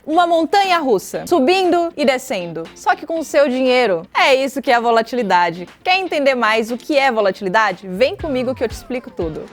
Uma montanha russa, subindo e descendo, só que com o seu dinheiro. É isso que é a volatilidade. Quer entender mais o que é volatilidade? Vem comigo que eu te explico tudo.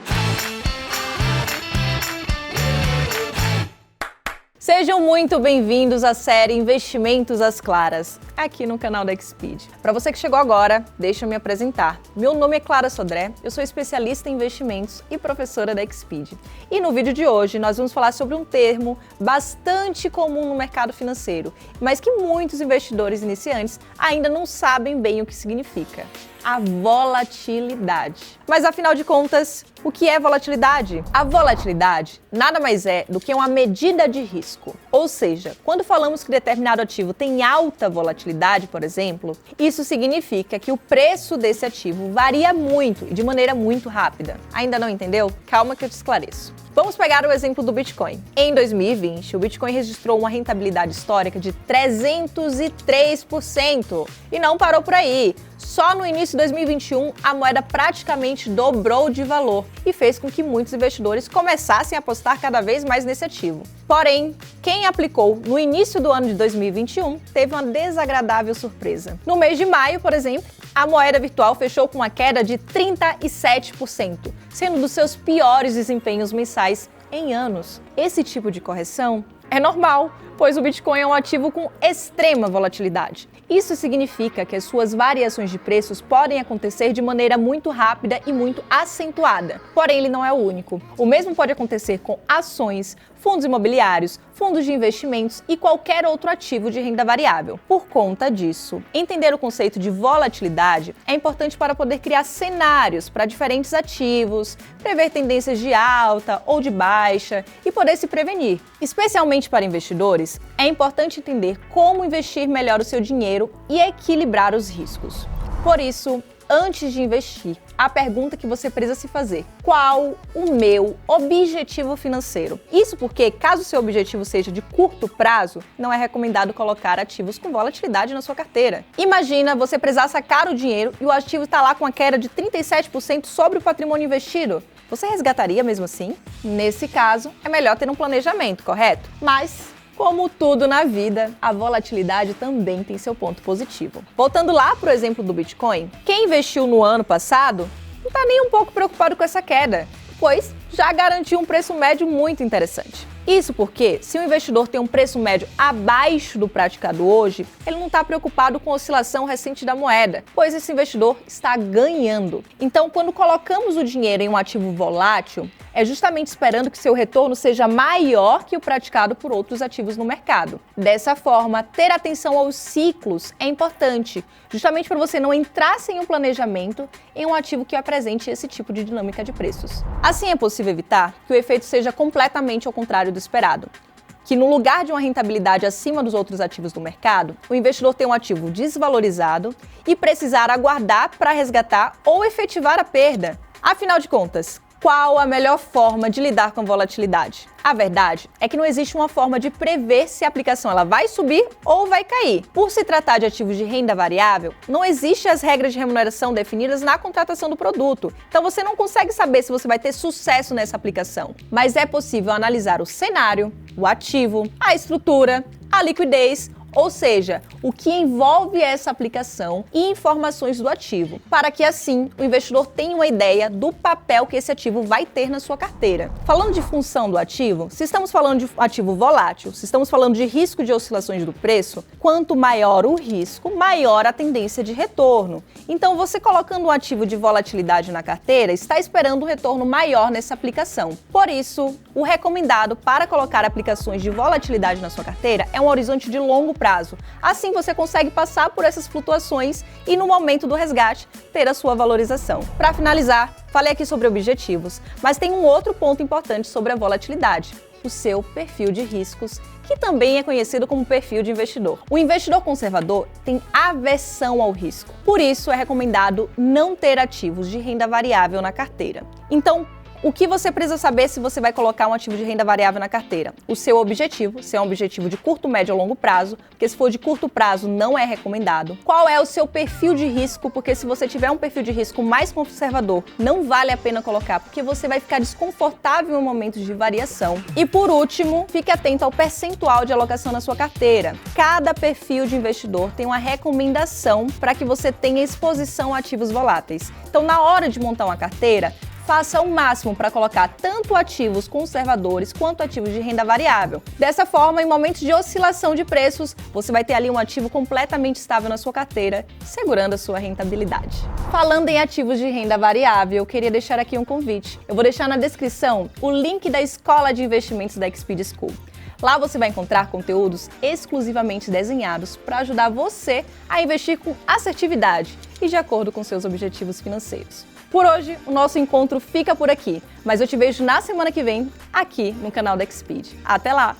Sejam muito bem-vindos à série Investimentos às Claras, aqui no canal da Xpeed. Para você que chegou agora, deixa eu me apresentar. Meu nome é Clara Sodré, eu sou especialista em investimentos e professora da Xpeed. E no vídeo de hoje nós vamos falar sobre um termo bastante comum no mercado financeiro, mas que muitos investidores iniciantes ainda não sabem bem o que significa: a volatilidade. Mas afinal de contas, o que é volatilidade? A volatilidade nada mais é do que uma medida de risco. Ou seja, quando falamos que determinado ativo tem alta volatilidade, por exemplo, isso significa que o preço desse ativo varia muito e de maneira muito rápida. Ainda não entendeu? Calma que eu te esclareço. Vamos pegar o exemplo do Bitcoin. Em 2020, o Bitcoin registrou uma rentabilidade histórica de 303% e não parou por aí. Só no início de 2021, a moeda praticamente dobrou de valor e fez com que muitos investidores começassem a apostar cada vez mais nesse ativo. Porém, quem aplicou no início do ano de 2021 teve uma desagradável surpresa. No mês de maio, por exemplo, a moeda virtual fechou com uma queda de 37%, sendo um dos seus piores desempenhos mensais em anos. Esse tipo de correção é normal, pois o Bitcoin é um ativo com extrema volatilidade. Isso significa que as suas variações de preços podem acontecer de maneira muito rápida e muito acentuada. Porém, ele não é o único. O mesmo pode acontecer com ações, fundos imobiliários, fundos de investimentos e qualquer outro ativo de renda variável. Por conta disso, entender o conceito de volatilidade é importante para poder criar cenários para diferentes ativos, prever tendências de alta ou de baixa e poder se prevenir. Especialmente para investidores, é importante entender como investir melhor o seu dinheiro e equilibrar os riscos. Por isso, antes de investir, a pergunta que você precisa se fazer: qual o meu objetivo financeiro? Isso porque, caso o seu objetivo seja de curto prazo, não é recomendado colocar ativos com volatilidade na sua carteira. Imagina você precisar sacar o dinheiro e o ativo está lá com a queda de 37% sobre o patrimônio investido. Você resgataria mesmo assim? Nesse caso, é melhor ter um planejamento, correto? Mas, como tudo na vida, a volatilidade também tem seu ponto positivo. Voltando lá para o exemplo do Bitcoin, quem investiu no ano passado não está nem um pouco preocupado com essa queda, pois já garantiu um preço médio muito interessante. Isso porque, se o investidor tem um preço médio abaixo do praticado hoje, ele não está preocupado com a oscilação recente da moeda, pois esse investidor está ganhando. Então, quando colocamos o dinheiro em um ativo volátil, é justamente esperando que seu retorno seja maior que o praticado por outros ativos no mercado. Dessa forma, ter atenção aos ciclos é importante, justamente para você não entrar sem um planejamento em um ativo que apresente esse tipo de dinâmica de preços. Assim, é possível evitar que o efeito seja completamente ao contrário do esperado, que no lugar de uma rentabilidade acima dos outros ativos do mercado, o investidor tem um ativo desvalorizado e precisar aguardar para resgatar ou efetivar a perda. Afinal de contas, qual a melhor forma de lidar com a volatilidade? A verdade é que não existe uma forma de prever se a aplicação ela vai subir ou vai cair. Por se tratar de ativos de renda variável, não existem as regras de remuneração definidas na contratação do produto. Então você não consegue saber se você vai ter sucesso nessa aplicação. Mas é possível analisar o cenário, o ativo, a estrutura, a liquidez, ou seja, o que envolve essa aplicação e informações do ativo, para que assim o investidor tenha uma ideia do papel que esse ativo vai ter na sua carteira. Falando de função do ativo, se estamos falando de ativo volátil, se estamos falando de risco de oscilações do preço, quanto maior o risco, maior a tendência de retorno. Então, você colocando um ativo de volatilidade na carteira, está esperando um retorno maior nessa aplicação. Por isso, o recomendado para colocar aplicações de volatilidade na sua carteira é um horizonte de longo prazo. Assim você consegue passar por essas flutuações e no momento do resgate ter a sua valorização. Para finalizar, falei aqui sobre objetivos, mas tem um outro ponto importante sobre a volatilidade: o seu perfil de riscos, que também é conhecido como perfil de investidor. O investidor conservador tem aversão ao risco. Por isso é recomendado não ter ativos de renda variável na carteira. Então, O que você precisa saber se você vai colocar um ativo de renda variável na carteira? O seu objetivo, se é um objetivo de curto, médio ou longo prazo, porque se for de curto prazo não é recomendado. Qual é o seu perfil de risco, porque se você tiver um perfil de risco mais conservador, não vale a pena colocar, porque você vai ficar desconfortável em momentos de variação. E por último, fique atento ao percentual de alocação na sua carteira. Cada perfil de investidor tem uma recomendação para que você tenha exposição a ativos voláteis. Então, na hora de montar uma carteira, faça o máximo para colocar tanto ativos conservadores quanto ativos de renda variável. Dessa forma, em momentos de oscilação de preços, você vai ter ali um ativo completamente estável na sua carteira, segurando a sua rentabilidade. Falando em ativos de renda variável, eu queria deixar aqui um convite. Eu vou deixar na descrição o link da Escola de Investimentos da XP School. Lá você vai encontrar conteúdos exclusivamente desenhados para ajudar você a investir com assertividade e de acordo com seus objetivos financeiros. Por hoje, o nosso encontro fica por aqui, mas eu te vejo na semana que vem, aqui no canal da XP. Até lá!